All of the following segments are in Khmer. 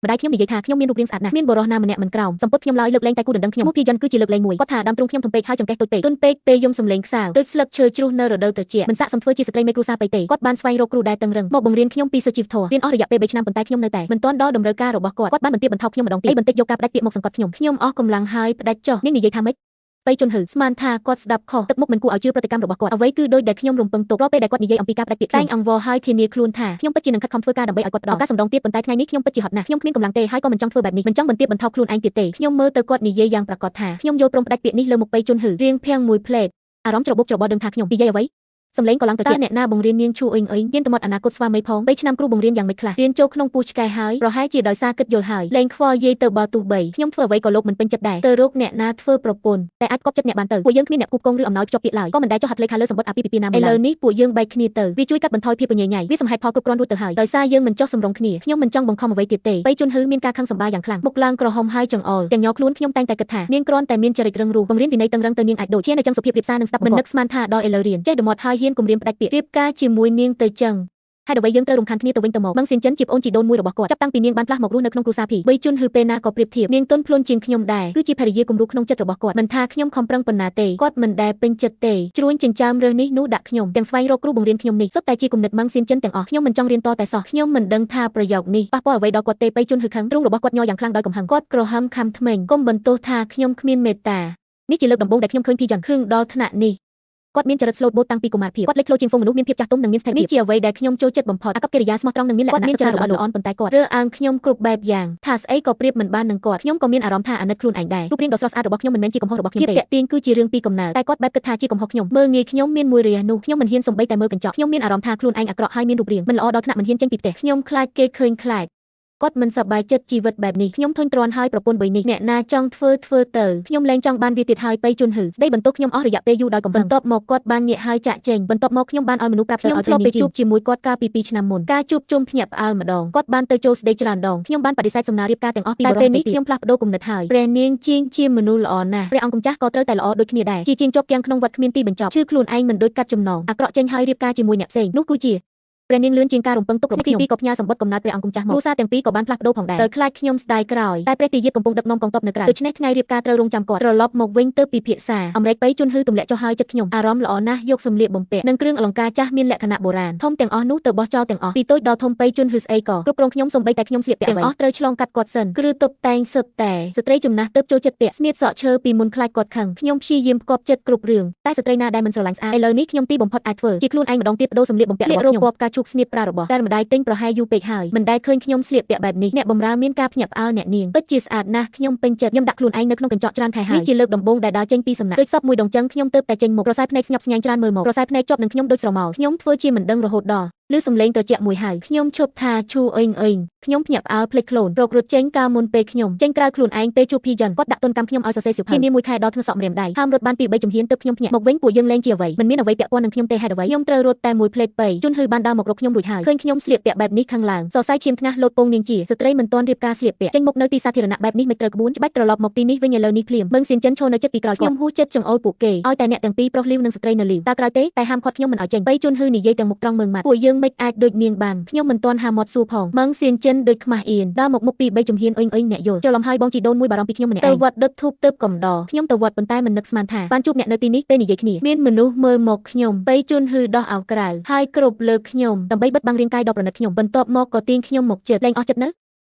ម្ដាយខ្ញុំនិយាយថាខ្ញុំមានរូបរាងស្អាតណាស់មានបុរសណាម្នាក់មិនក្រោមសំពត់ខ្ញុំឡើយលើកលែងតែគូដណ្ដឹងខ្ញុំឈ្មោះភីយ៉នគឺជាលើកលែងមួយគាត់ថាដើមទ្រូងខ្ញុំធំពេកហើយចង្កេះតូចពេកទន់ពេកពេលយំសំឡេងខ្សោដូចស្លឹកឈើជ្រុះនៅរដូវត្រជាក់មិនស័ក្តិសមធ្វើជាស្ត្រីមេគ្រួសារពេកទេគាត់បានស្វែងរកគ្រូដែលតឹងរឹងមកបង្រៀនខ្ញុំពីសុជីវធម៌រៀនអស់រយៈពេល3ឆ្នាំប៉ុន្តែខ្ញុំនៅតែមិនទាន់ដល់តម្រូវការរបស់គាត់បានបន្ទាបបន្ថោខ្ញុំម្ដងទៀតបន្តិចយកការផ្ដាច់ពាក្យមកសង្កត់ខ្ញុំអស់កម្លាំងហើយផ្ដាច់ចុះនាងនិយាយថាម៉េចបេជុនហឺស្មានថាគាត់ស្ដាប់ខុសទឹកមុខមិនគួរឲ្យជឿប្រតិកម្មរបស់គាត់អ្វីគឺដូចដែលខ្ញុំរំពឹងទុករាល់ពេលដែលគាត់និយាយអំពីការផ្ដាច់ពាក្យតែងអង្វរហើយធានាខ្លួនថាខ្ញុំពិតជានឹងខិតខំធ្វើការដើម្បីឲ្យគាត់ផ្ដល់ការសម្ដងទៀតប៉ុន្តែថ្ងៃនេះខ្ញុំពិតជាហត់ណាស់ខ្ញុំគ្មានកម្លាំងទេហើយក៏មិនចង់ធ្វើបែបនេះមិនចង់បន្ទាបបន្ថោខ្លួនឯងទៀតទេខ្ញុំមើលទៅគាត់និយាយយ៉ាងប្រាកដថាខ្ញុំយល់ព្រមផ្ដាច់ពាក្យនេះលើមុខបេជុនហឺរៀងភាំងមួយភ្លែតអារម្មណ៍ច្របូកច្របល់ដឹងថាខ្ញុំនិយាយអ្វីសំឡេងក៏ឡើងត្រជាក់អ្នកណាបង្រៀននាងឈូអ៊ុយអ៊ុយមានតំណត់អនាគតស្វាមីផង3ឆ្នាំគ្រូបង្រៀនយ៉ាងម៉េចខ្លះរៀនចូលក្នុងពូជឆ្កែហើយប្រហែលជាដោយសារគិតយល់ហើយលែងខ្វល់យាយទៅបើទោះបីខ្ញុំធ្វើអ្វីក៏លោកមិនពេញចិត្តដែរទៅរកអ្នកណាធ្វើប្រពន្ធតែអាចកប់ចិត្តអ្នកបានទៅពួកយើងគ្មានអ្នកគូកងឬអំណោយភ្ជាប់ពាក្យឡើយក៏មិនដែលចុះហត្ថលេខាលើសម្បត្តិអាពាហ៍ពិពាហ៍ណាមួយឡើយឥឡូវនេះពួកយើងបែកគ្នាទៅវាជួយកាត់បន្ថយភាពញញៃវាសមហេតុផលគ្រប់គ្រាន់រួចទៅហើយដោយសារយើងមិនចុះសម្រុងគ្នាខ្ញុំមិនចង់បង្ខំអ្វីទៀតទេបេជុនហឺមានការខឹងសម្បាយ៉ាងខ្លាំងមុខឡើងក្រហមហើយចង្អុលទាំងញ័រខ្លួនខ្ញុំតែងតែគិតថានាងគ្រាន់តែមានចរិតរឹងរូសបង្រៀនវិន័យតឹងរឹងទៅនាងអាចដូចជានៅចឹងសុភាពរៀបសារនឹងស្ដាប់មិននឹកស្មានថាដល់ឥឡូវរៀនចេះដមាត់ហើយហ៊ានគំរាមផ្ដាច់ពាក្យរៀបការជាមួយនាងទៅចឹងហេតុអ្វីយើងត្រូវរំខានគ្នាទៅវិញទៅមកបឹងសៀនចិនជាប្អូនជីដូនមួយរបស់គាត់ចាប់តាំងពីនាងបានផ្លាស់មករស់នៅក្នុងគ្រួសារភីបីជុនហឺពេលណាក៏ប្រៀបធៀបនាងទន់ភ្លន់ជាងខ្ញុំដែរគឺជាភរិយាគំរូក្នុងចិត្តរបស់គាត់មិនថាខ្ញុំខំប្រឹងប៉ុណ្ណាទេគាត់មិនដែលពេញចិត្តទេជ្រួញចិញ្ចើមរើសនេះនោះដាក់ខ្ញុំទាំងស្វែងរកគ្រូបង្រៀនខ្ញុំនេះសុទ្ធតែជាគំនិតបឹងសៀនចិនទាំងអស់ខ្ញុំមិនចង់រៀនតតែសោះខ្ញុំមិនដឹងថាប្រយោគនេះប៉ះពាល់អ្វីដល់គាត់ទេបីជុនហឺខឹងទ្រូងរបស់គាត់ញ័រយ៉ាងខ្លាំងដោយកំហឹងគាត់ក្រហមខំថ្មេងកុំបន្ទោសថាខ្ញុំគ្មានមេត្តានេះជាលើកដំបូងដែលខ្ញុំឃើញភីយ៉នគ្រឿងដល់ថ្នាក់នេះគាត់មានចរិតស្លូតបូតតាំងពីកុមារភាពគាត់លេចធ្លោជាងហ្វូងមនុស្សមានភាពចាស់ទុំនិងមានស្ថិរភាពនេះជាអ្វីដែលខ្ញុំចូលចិត្តបំផុតអាកប្បកិរិយាស្មោះត្រង់និងមានលក្ខណៈមានចរិតល្អល្អប៉ុន្តែគាត់រើសអើងខ្ញុំគ្រប់បែបយ៉ាងថាស្អីក៏ប្រៀបមិនបាននឹងគាត់ខ្ញុំក៏មានអារម្មណ៍ថាអាណិតខ្លួនឯងដែររូបរាងដ៏ស្រស់ស្អាតរបស់ខ្ញុំមិនមែនជាកំហុសរបស់ខ្ញុំទេភាពតាក់ទាញគឺជារឿងពីកំណើតតែគាត់បែបគិតថាជាកំហុសខ្ញុំមើលងាយខ្ញុំមានមួយរយៈនោះខ្ញុំមិនហ៊ានសំបីតែមើលកញ្ចក់ខ្ញុំមានអារម្មណ៍ថាខ្លួនឯងអាក្រក់ហើយមានរូបរាងមិនល្អដល់ថ្នាក់មិនហ៊ានចេញពីផ្ទះខ្ញុំខ្លាចគេឃើញខ្លាចគាត់មិនសប្បាយចិត្តជីវិតបែបនេះខ្ញុំធុញទ្រាន់ហើយប្រពន្ធបីនេះអ្នកណាចង់ធ្វើទៅខ្ញុំលែងចង់បានវាទៀតហើយបេជុនហឺស្ដីបន្ទោសខ្ញុំអស់រយៈពេលយូរដោយកំហឹងបន្ទាប់មកគាត់បានងាកហើយចាក់ចេញបន្ទាប់មកខ្ញុំបានឲ្យមនុស្សប្រាប់ទៅឲ្យធ្លាប់ទៅជួបជាមួយគាត់កាលពី2ឆ្នាំមុនការជួបជុំភ្ញាក់ផ្អើលម្ដងគាត់បានទៅចូលស្ដីច្រើនដងខ្ញុំបានបដិសេធសំណើរៀបការទាំងអស់ពីបរិបទនេះខ្ញុំផ្លាស់ប្ដូរគំនិតហើយព្រះនាងជាងជាមនុស្សល្អណាស់ព្រះអង្គម្ចាស់ក៏ត្រូវតែល្អដូចគ្នាដែរជាជាងជាប់គាំងក្នុងវត្តគ្មានទីបញ្ចប់ឈឺខ្លួនឯងមិនដូចកាត់ចំណងអាក្រក់ចេញហើយរៀបការជាមួយអ្នកផ្សេងនោះគឺជាព្រះនាងលឿនជាងការរំពឹងទុករបស់ខ្ញុំទី2ក៏ផ្ញើសម្បត្តិកំណត់ព្រះអង្គម្ចាស់មកគ្រួសារទាំងពីរក៏បានផ្លាស់ប្ដូរផងដែរដោយខ្លាចខ្ញុំស្ដាយក្រោយតែព្រះទាយាទកំពុងដឹកនាំកងទ័ពនៅក្រៅដូច្នេះថ្ងៃរៀបការត្រូវរងចាំគាត់ត្រឡប់មកវិញទៅពិភាក្សាអាមេរិកបៃជុនហឺទម្លាក់ចុះហើយចិត្តខ្ញុំអារម្មណ៍ល្អណាស់យកសម្លៀកបំពាក់និងគ្រឿងអលង្ការចាស់មានលក្ខណៈបុរាណធំទាំងអស់នោះទៅបោះចោលទាំងអស់ពីតូចដល់ធំបៃជុនហឺស្អីក៏គ្រប់គ្រងខ្ញុំសំបីតែខ្ញុំស្លៀកពាក់ទាំងអស់ត្រូវឆ្លងកាត់គាត់សិនគ្រឿតុបតែងសុទ្ធតែស្ត្រីចំណាស់ទៅចូលចិត្តពាក់ស្នៀតសក់ឈើពីមុនខ្លាចគាត់ខឹងខ្ញុំព្យាយាមផ្គប់ចិត្តគ្រប់រឿងតែស្ត្រីណាដែលមិនស្រឡាញ់ស្អាតឥឡូវនេះខ្ញុំទីបំផុតអាចធ្វើជាខ្លួនឯងម្ដងទៀតបដូរសម្លៀកបំពាក់របស់ខ្ញុំពណ៌ផ្កាឈូកស្នៀតប្រារបស់តែម្ដាយទិញប្រហែលយូរពេកហើយមិនដែលឃើញខ្ញុំស្លៀកពាក់បែបនេះអ្នកបម្រើមានការភ្ញាក់ផ្អើលអ្នកនាងពិតជាស្អាតណាស់ខ្ញុំពេញចិត្តខ្ញុំដាក់ខ្លួនឯងនៅក្នុងកញ្ចក់ច្រើនខែហើយនេះជាលើកដំបូងដែលដើរចេញពីសំណាក់ដូចសពមួយដងចឹងខ្ញុំទើបតែចេញមុខប្រសែភ្នែកស្ញប់ស្ញែងច្រើនមើលមកប្រសែភ្នែកជាប់នឹងខ្ញុំដូចស្រមោលខ្ញុំធ្វើជាមិនដឹងរហូតដល់ឮសំឡេងត្រជាក់មួយហៅខ្ញុំឈប់ថាឈូអ៊ុយអ៊ុយខ្ញុំភ្ញាក់ផ្អើលភ្លេចខ្លួនរករត់ចេញកាលមុនពេលខ្ញុំចេញក្រៅខ្លួនឯងពេលជួបភីយ៉នគាត់ដាក់ទុនកម្មខ្ញុំឲ្យសរសេរសៀវភៅនាមួយខែដល់ធ្វើសក់ម្រាមដៃហាមរត់បានពី3ជំហានទើបខ្ញុំភ្ញាក់មកវិញពួកយើងលែងជាអ្វីមិនមានអ្វីពាក់ព័ន្ធនឹងខ្ញុំទេហេតុអ្វីខ្ញុំត្រូវរត់តែមួយភ្លេតពេជុនហឺបានដើរមករកខ្ញុំរួចហើយឃើញខ្ញុំស្លៀកពាក់បែបនេះខឹងឡើងសរសៃឈាមថ្ងាសលោតពងនាងជាស្ត្រីមិនទាន់រៀបការស្លៀកពាក់ចេញមុខនៅទីសាធារណៈបែបនេះមិនត្រូវក្បួនច្បាច់ត្រឡប់មកទីនេះវិញឥឡូវនេះភ្លាមបឹងសៀនចិនឈរនៅចិត្តពីក្រោយខ្ញុំហួសចិត្តចង្អុលពួកគេឲ្យតែអ្នកទាំងពីរប្រុសលីវនិងស្ត្រីនៅលីវតើក្រោយទេតែហាមឃាត់ខ្ញុំមិនឲ្យចេញបៃជុនហឺនិយាយទាំងមុខត្រង់មើងម៉ាត់ពួកយើងមិនអាចដូចនាងបានខ្ញុំមិនទាន់ហាមាត់សួរផងម៉ងសៀនចិនដូចខ្មាស់អៀនដើរមកមុខពី3ជំហានអ៊ុយអ៊ុយអ្នកយល់ច្រឡំហើយបងជីដូនមួយបារម្ភពីខ្ញុំម្នាក់ទៅវត្តដុតធូបទៅកំដរខ្ញុំទៅវត្តប៉ុន្តែមិននឹកស្មានថាបានជួបអ្នកនៅទីនេះពេលនិយាយគ្នាមានមនុស្សមើលមកខ្ញុំបៃជុនហឺដោះអោក្រៅហើយគ្រប់លើខ្ញុំដើម្បីបិទបាំងរាងកាយដ៏ប្រណិតខ្ញុំបន្ទាប់មកក៏ទាញខ្ញុំមកចិត្តលែងអស់ចិត្តន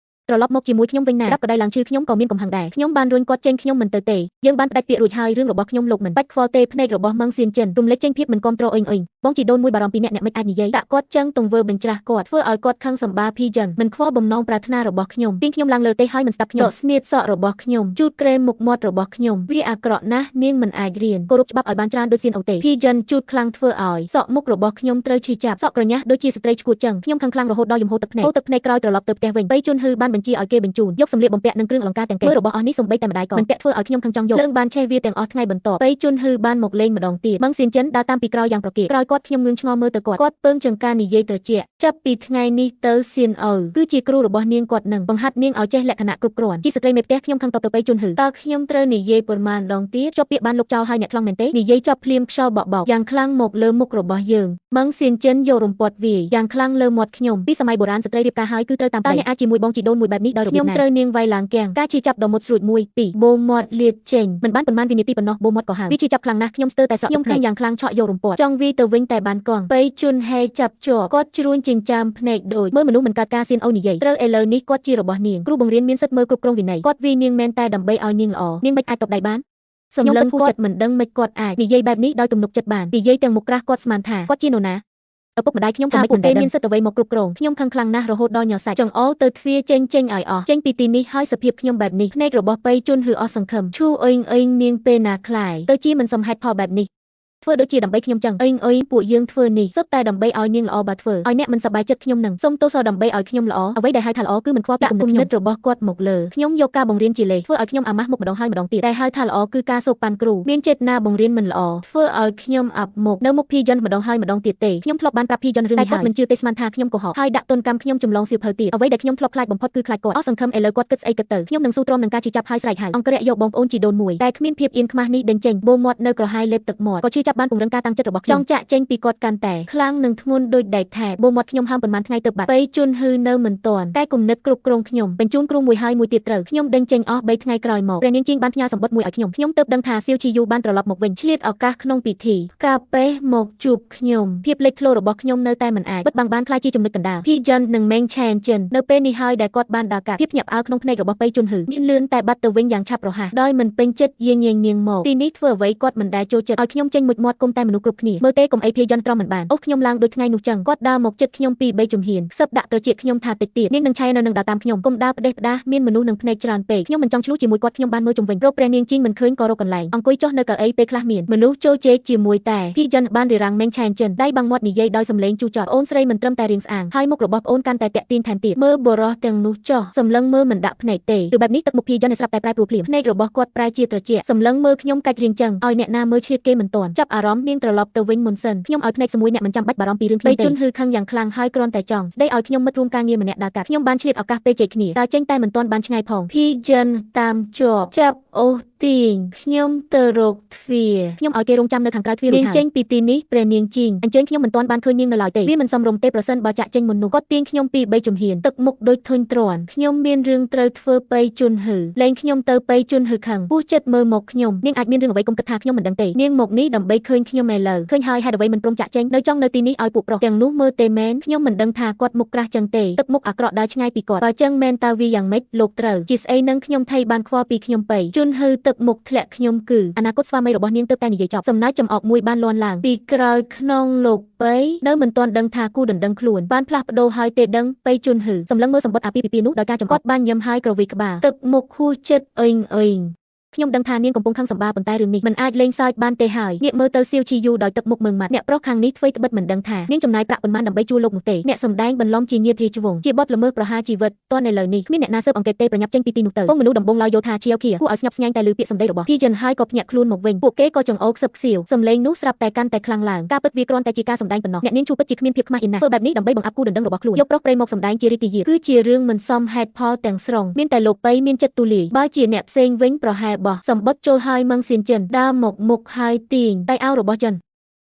ៅត្រឡប់មកជាមួយខ្ញុំវិញណារាប់ក៏ដៃឡើងឈឺខ្ញុំក៏មានកំហឹងដែរខ្ញុំបានរុញគាត់ចេញខ្ញុំមិនទៅទេយើងបានផ្ដាច់ពាក្យរួចហើយរឿងរបស់ខ្ញុំលោកមិនបាច់ខ្វល់ទេភ្នែករបស់ម៉ងសៀនចិនរំលេចចេញភាពមិនគាំទ្រអ៊ុយអ៊ុយបងជីដូនមួយបារម្ភពីអ្នកមិនអាចនិយាយដាក់គាត់ចឹងទង្វើបញ្ច្រាស់គាត់ធ្វើឲ្យគាត់ខឹងសម្បាភីយ៉នមិនខ្វល់បំណងប្រាថ្នារបស់ខ្ញុំទាញខ្ញុំឡើងលើទេហើយមិនស្ដាប់ខ្ញុំដកស្នៀតសក់របស់ខ្ញុំជូតក្រែមមុខមាត់របស់ខ្ញុំវាអាក្រក់ណាស់នាងមិនអាចរៀនគោរពច្បាប់ឲ្យបានច្រើនដូចសៀនអូទេភីយ៉នជូតខ្លាំងធ្វើឲ្យសក់មុខរបស់ខ្ញុំត្រូវឈឺចាប់សក់ក្រញាស់ដូចជាស្ត្រីឈួតចឹងខ្ញុំខឹងខ្លាំងរហូតដល់យំហូរទឹកភ្នែកក្រោយត្រឡប់ទៅផ្ទះវិញបៃជុនហឺបានបញ្ជាឲ្យគេបញ្ជូនយកសម្លៀកបំពាក់និងគ្រឿងអលង្ការទាំងកែមើលរបស់អស់នេះសំបីតែម្ដាយក៏មិនពាក់ធ្វើឲ្យខ្ញុំខឹងចង់យកលើងបានឆេះវាទាំងអស់ថ្ងៃបន្ទាប់បៃជុនហឺបានមកលេងម្ដងទៀតម៉ងសៀនចិនដើរតាមពីក្រោយយ៉ាងប្រកៀកក្រោយគាត់ខ្ញុំងឿងឆ្ងល់មើលទៅគាត់ពើងចង្ការនិយាយត្រជាក់ចាប់ពីថ្ងៃនេះទៅសៀនអូគឺជាគ្រូរបស់នាងគាត់នឹងបង្ហាត់នាងឲ្យចេះលក្ខណៈគ្រប់គ្រាន់ជាស្ត្រីមេផ្ទះខ្ញុំខឹងតបទៅបៃជុនហឺតើខ្ញុំត្រូវនិយាយប៉ុន្មានដងទៀតចប់ពាក្យបានលោកចោលឲ្យអ្នកខ្លងមែនទេនិយាយចប់ភ្លាមខ្យល់បក់យ៉ាងខ្លាំងមកលើមុខរបស់យើងម៉ងសៀនចិនយករំពាត់វាយ៉ាងខ្លាំងលើមាត់ខ្ញុំពីសម័យបុរាណស្ត្រីរៀបការហើយគឺត្រូវតាមតើអ្នកអាចជាមួយបងជីដូន មួយបែបនេះដោយរបៀបណាខ្ញុំត្រូវនាងវាយឡើងគាំងការជឿចាប់ដ៏មុតស្រួចមួយពីរបូមាត់លាតចេញមិនបានប៉ុន្មានវិនាទីប៉ុណ្ណោះបូមាត់ក៏ហៅវាជឿចាប់ខ្លាំងណាស់ខ្ញុំស្ទើរតែស្រក់ខ្ញុំខឹងយ៉ាងខ្លាំងឆក់យករំពាត់ចង់វាយទៅវិញតែបានកងបេជុនហេចាប់ជាប់គាត់ជ្រួញចិញ្ចាមភ្នែកដូចមើលមនុស្សមិនកើតការសៀនអូននិយាយត្រូវឥឡូវនេះគាត់ជារបស់នាងគ្រូបង្រៀនមានសិទ្ធិមើលគ្រប់គ្រងវិន័យគាត់វាយនាងមែនតែដើម្បីឲ្យនាងល្អនាងមិនអាចតបដៃបានសំឡេងគាត់មិនដឹងមិនគាត់អាចនិយាយបែបនេះដោយទំនុកចិត្តបាននិយាយទាំងមុខក្រាស់គាត់ស្មានថាគាត់ជានរណាឪពុកម្ដាយខ្ញុំក៏មិនទេមានសិទ្ធិអ្វីមកគ្រប់គ្រងខ្ញុំខឹងខ្លាំងណាស់រហូតដល់ញ័រសាច់ចង្អុលទៅទ្វារចេញឲ្យអស់ចេញពីទីនេះហើយសភាពខ្ញុំបែបនេះភ្នែករបស់ប៉ៃជុនហឺអស់សង្ឃឹមឈូអុយនាងពេលណាខ្លាយទៅជាមិនសមហេតុផលបែបនេះធ្វើដូចជាដើម្បីខ្ញុំចឹងអុយពួកយើងធ្វើនេះសុទ្ធតែដើម្បីឲ្យនាងល្អបើធ្វើឲ្យអ្នកមិនសប្បាយចិត្តខ្ញុំនឹងសុំទោសដើម្បីឲ្យខ្ញុំល្អអ្វីដែលហៅថាល្អគឺមិនខ្វល់ពីគំនិតរបស់គាត់មកលើខ្ញុំយកការបង្រៀនជាលេសធ្វើឲ្យខ្ញុំអាម៉ាស់មុខម្ដងហើយម្ដងទៀតតែហៅថាល្អគឺការសោកប៉ាន់គ្រូមានចេតនាបង្រៀនមិនល្អធ្វើឲ្យខ្ញុំអាប់មុខនៅមុខភីយ៉នម្ដងហើយម្ដងទៀតទេខ្ញុំធ្លាប់បានប្រាប់ភីយ៉នរឿងនេះហើយគាត់មិនជឿទេស្មានថាខ្ញុំកុហកហើយដាក់ទណ្ឌកម្មខ្ញុំចម្លងសៀវភៅទៀតអ្វីដែលខ្ញុំធ្លាប់ខ្លាចបំផុតគឺខ្លាចគាត់អស់សង្ឃឹមឥឡូវគាត់គិតស្អីគិតទៅខ្ញុំនឹងស៊ូទ្រាំនឹងការជឿចាប់ហើយស្រែកហៅអង្គរៈយកបងប្អូនជីដូនមួយតែគ្មានភាពអៀនខ្មាស់នេះដេញចេញបូមាត់នៅក្រហាយលេបទឹកមាត់ក៏ជឿចាប់បានពង្រឹងការតាំងចិត្តរបស់ខ្ញុំចង់ចាក់ចេញពីគាត់កាន់តែខ្លាំងនិងធ្ងន់ដូចដែកថែបបូមាត់ខ្ញុំហាមប៉ុន្មានថ្ងៃទៅបាត់បេជុនហឺនៅមិនទាន់តែគំនិតគ្រប់គ្រងខ្ញុំបញ្ជូនគ្រូមួយហើយមួយទៀតត្រូវខ្ញុំដេញចេញអស់3ថ្ងៃក្រោយមកព្រះនាងជីងបានផ្ញើសម្បត្តិមួយឲ្យខ្ញុំទើបដឹងថាសៀវជីយូបានត្រឡប់មកវិញឆ្លៀតឱកាសក្នុងពិធីកាពេមកជួបខ្ញុំភាពលេចធ្លោរបស់ខ្ញុំនៅតែមិនអាចបិទបាំងបានខ្លាចជាចំណុចកណ្ដាលភីយ៉ននិងមេងឆែនចិននៅពេលនេះហើយដែលគាត់បានដើរកាត់ភាពញាប់អើក្នុងភ្នែករបស់បេជុនហឺមានលឿនតែបាត់ទៅវិញយ៉ាងឆាប់រហ័សដោយមិនពេញចិត្តយាងនាងមកទីនេះធ្វើអ្វីគាត់មិនដែលចូលចិត្តឲ្យខ្ញុំចេញមុជមាត់គុំតែមនុស្សគ្រប់គ្នាមើលទេកុំអីភីយ៉នត្រមមិនបានអូសខ្ញុំឡើងដូចថ្ងៃនោះចឹងគាត់ដើរមកជិតខ្ញុំពី3ជំហានខ្សឹបដាក់ត្រចៀកខ្ញុំថាតិចទៀតនាងនឹងឆែនៅនឹងដើរតាមខ្ញុំកុំដើរផ្ដេសផ្ដាសមានមនុស្សនឹងភ្នែកច្រើនពេកខ្ញុំមិនចង់ឆ្លុះជាមួយគាត់ខ្ញុំបានមើលជុំវិញរកព្រះនាងជីងមិនឃើញក៏រកកន្លែងអង្គុយចុះនៅកៅអីពេលខ្លះមានមនុស្សចូលជែកជាមួយតែភីយ៉នបានរារាំងមេងឆែនចិនដៃបាំងមាត់និយាយដោយសំឡេងជូរចត់អូនស្រីមិនត្រឹមតែរៀងស្អាងហើយមុខរបស់អូនកាន់តែតាក់ទាញថែមទៀតមើលបរោះទាំងនោះចុះសម្លឹងមើលមិនដាក់ភ្នែកទេឬបែបនេះទឹកមុខភីយ៉នស្រាប់តែប្រែប្រួលភ្លាមភ្នែករបស់គាត់ប្រែជាត្រជាក់សម្លឹងមើលខ្ញុំកាច់រៀងចឹងឲ្យអ្នកណាមើលឆ្លៀតគេមិនទាន់ចាប់អារម្មណ៍នាងត្រឡប់ទៅវិញមុនសិនខ្ញុំឲ្យភ្នែកជាមួយអ្នកមិនចាំបាច់បារម្ភពីរឿងខ្ញុំទេជុនហឺខឹងយ៉ាងខ្លាំងហើយគ្រាន់តែចង់ស្ដីឲ្យខ្ញុំមិត្តរួមការងារម្នាក់ដើរកាត់ខ្ញុំបានឆ្លៀតឱកាសពេលជែកគ្នាដើរចេញតែមិនទាន់បានឆ្ងាយផងភីយ៉នតាមជាប់ចាប់អូសទាញខ្ញុំទៅរកទ្វារខ្ញុំឲ្យគេរងចាំនៅខាងក្រៅទ្វារនាងចេញពីទីនេះព្រះនាងជីងអញ្ជើញខ្ញុំមិនទាន់បានឃើញនាងនៅឡើយទេវាមិនសមរម្យទេប្រសិនបើចាក់ចេញមុននោះគាត់ទាញខ្ញុំពី3ជំហានទឹកមុខដូចធុញទ្រាន់ខ្ញុំមានរឿងត្រូវធ្វើបេជុនហឺលែងខ្ញុំទៅបេជុនហឺខឹងពោះចិត្តមើលមកខ្ញុំនាងអាចមានរឿងអ្វីកុំគិតថាខ្ញុំមិនដឹងទេនាងមកនេះដើម្បីឃើញខ្ញុំឥឡូវឃើញហើយហេតុអ្វីមិនព្រមចាក់ចេញនៅចង់នៅទីនេះឲ្យពួកប្រុសទាំងនោះមើលទេមែនខ្ញុំមិនដឹងថាគាត់មុខក្រាស់ចឹងទេទឹកមុខអាក្រក់ដើរឆ្ងាយពីគាត់បើចឹងមែនតើវាយ៉ាងម៉េចលោកត្រូវជាស្អីនឹងខ្ញុំថៃបានខ្វល់ពីខ្ញុំបេជុនហឺទឹកមុខធ្លាក់ខ្ញុំគឺអនាគតស្វាមីរបស់នាងទើបតែនិយាយចប់សំណើចចំអកមួយបានលាន់ឡើងពីក្រោយខ្នងលោកបេនៅមិនទាន់ដឹងថាគូដណ្ដឹងខ្លួនបានផ្លាស់ប្ដូរហើយទេដឹងបេជុនហឺសម្លឹងមើលសម្បត្តិអាពីពីនោះដោយការចំអកបានញឹមហើយក្រវីក្បាលទឹកមុខហួសចិត្តអុយខ្ញុំដឹងថានាងកំពុងខឹងសម្បាប៉ុន្តែរឿងនេះមិនអាចលេងសើចបានទេហើយងាកមើលទៅសៀវជីយូដោយទឹកមុខមើងម៉ាត់អ្នកប្រុសខាងនេះធ្វើត្បិតមិនដឹងថានាងចំណាយប្រាក់ប៉ុន្មានដើម្បីជួលលោកនោះទេអ្នកសម្ដែងបន្លំជាញាតិរាជវង្សជាបទល្មើសប្រហារជីវិតតនឥឡូវនេះគ្មានអ្នកណាស៊ើបអង្កេតទេប្រញាប់ចេញពីទីនោះទៅពងមនុស្សដំបងឡើយយោថាជាវខៀគួរឲ្យស្ញប់ស្ញែងតែលើពាក្យសម្ដីរបស់ភីយ៉នហើយក៏ភ្ញាក់ខ្លួនមកវិញពួកគេក៏ចង្អោរខ្សឹបខ្សៀវសម្លេងនោះស្រាប់តែកាន់តែខ្លាំងឡើងការពិតវាគ្រាន់តែជាការសម្ដែងប៉ុណ្ណោះអ្នកនាងជួបពិតជាគ្មានភាពខ្មាស់អៀនណាស់ធ្វើបែបនេះដើម្បីបង្អាប់គូដណ្ដឹងរបស់ខ្លួនយកប្រុសប្រិយមកសម្ដែងជារីករាយគឺជារឿងមិនសមហេតុផលទាំងស្រុងមានតែលោកប៉ៃមានចិត្តទូលាយបើជាអ្នកផ្សេងវិញប្រហែលបោះសម្បត្តិចូលហើយមឹងសៀនចិនដើរមកមុខហើយទាញដៃអោរបស់ចិន